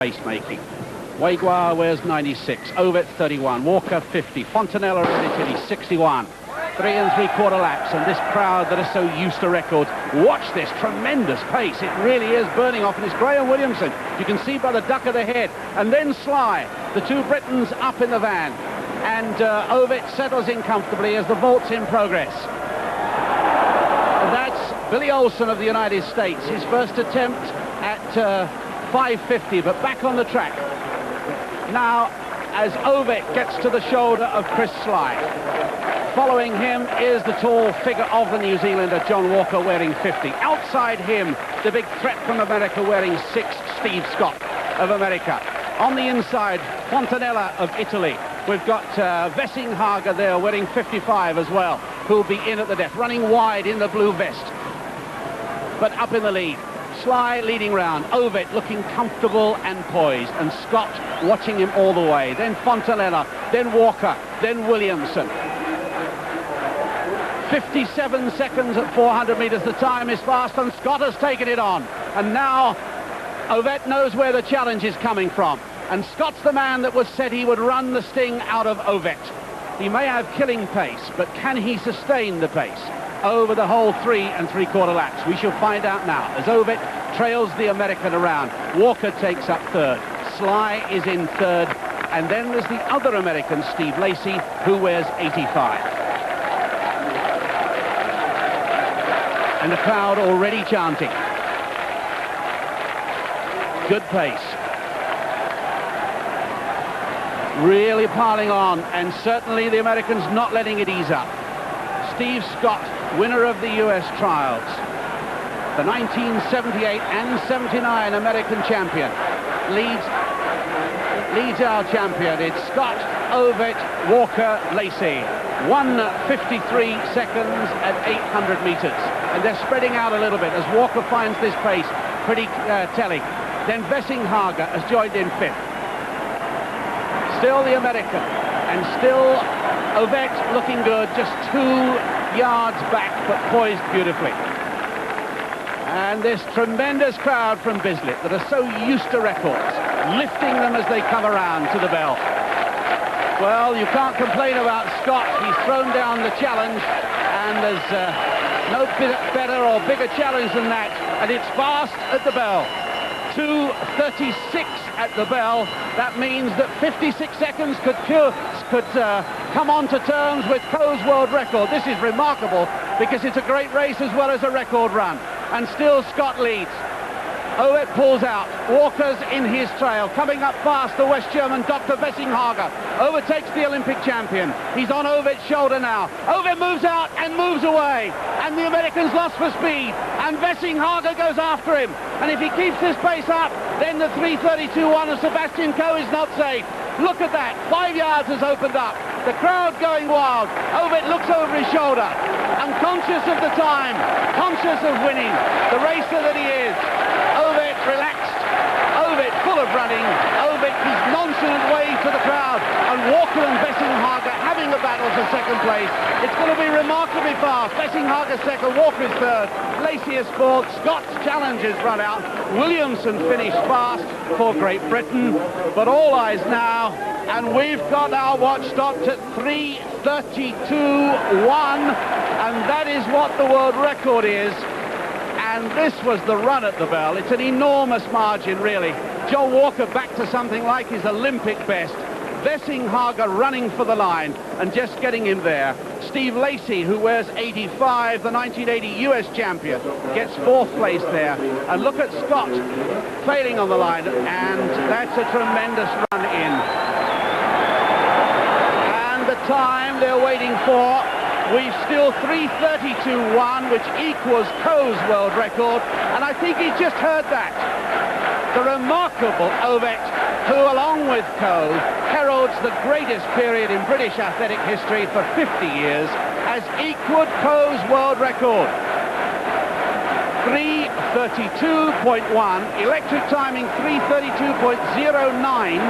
Race-making. Waguar wears 96, Ovet 31, Walker 50, Fontanella in Italy 61. 3 3/4 laps, and this crowd that are so used to records, watch this tremendous pace. It really is burning off, and it's Graham Williamson. You can see by the duck of the head, and then Sly, the two Britons up in the van, and Ovet settles in comfortably as the vault's in progress. And that's Billy Olsen of the United States, his first attempt at 550, but back on the track now as Ovet gets to the shoulder of Chris Sly. Following him is the tall figure of the New Zealander John Walker wearing 50. Outside him, the big threat from America wearing 6, Steve Scott of America. On the inside, Fontanella of Italy. We've got Vesinghager there wearing 55 as well, who'll be in at the death, running wide in the blue vest, but up in the lead. Sly leading round, Ovet looking comfortable and poised, and Scott watching him all the way. Then Fontanella, then Walker, then Williamson. 57 seconds at 400 metres. The time is fast, and Scott has taken it on. And now Ovet knows where the challenge is coming from. And Scott's the man that was said he would run the sting out of Ovet. He may have killing pace, but can he sustain the pace over the whole 3 3/4 laps? We shall find out now as Ovet trails the American around. Walker takes up third. Sly is in third. And then there's the other American, Steve Lacey, who wears 85. And the crowd already chanting. Good pace. Really piling on, and certainly the Americans not letting it ease up. Steve Scott, winner of the US trials, the 1978 and 79 American champion, leads our champion. It's Scott, Ovet, Walker, Lacey. 1:53 seconds at 800 metres. And they're spreading out a little bit as Walker finds this pace pretty telling. Then Vesinghager has joined in 5th. Still the American, and still Ovet looking good, just 2 yards back, but poised beautifully. And this tremendous crowd from Bislett that are so used to records, lifting them as they come around to the bell. Well, you can't complain about Scott. He's thrown down the challenge, and there's no better or bigger challenge than that. And it's fast at the bell. 2:36 at the bell. That means that 56 seconds could come on to terms with Coe's world record. This is remarkable because it's a great race as well as a record run. And still Scott leads. Ovet pulls out. Walker's in his trail. Coming up fast, the West German Dr. Vesinghager overtakes the Olympic champion. He's on Ovet's shoulder now. Ovet moves out and moves away. And the Americans lost for speed. And Vesinghager goes after him. And if he keeps this pace up, then the 3:32.1 of Sebastian Coe is not safe. Look at that. 5 yards has opened up. The crowd going wild. Ovet looks over his shoulder. Unconscious of the time. Conscious of winning. The racer that he is. Ovet relaxed, Ovet full of running, Ovet his nonchalant way to the crowd, and Walker and Vesinghager having a battle for second place. It's going to be remarkably fast. Vesinghager second, Walker is third, Lacey is fourth, Scott's challenge is run out, Williamson finished fast for Great Britain, but all eyes now, and we've got our watch stopped at 3:32.1, and that is what the world record is. And this was the run at the bell. It's an enormous margin, really. John Walker back to something like his Olympic best. Vesinghager running for the line and just getting him there. Steve Lacey, who wears 85, the 1980 US champion, gets 4th place there. And look at Scott failing on the line, and that's a tremendous run in. And the time they're waiting for, we've still 3:32.1, which equals Coe's world record, and I think he's just heard that. The remarkable Ovet, who along with Coe heralds the greatest period in British athletic history for 50 years, has equaled Coe's world record. 3:32.1, electric timing 3:32.09,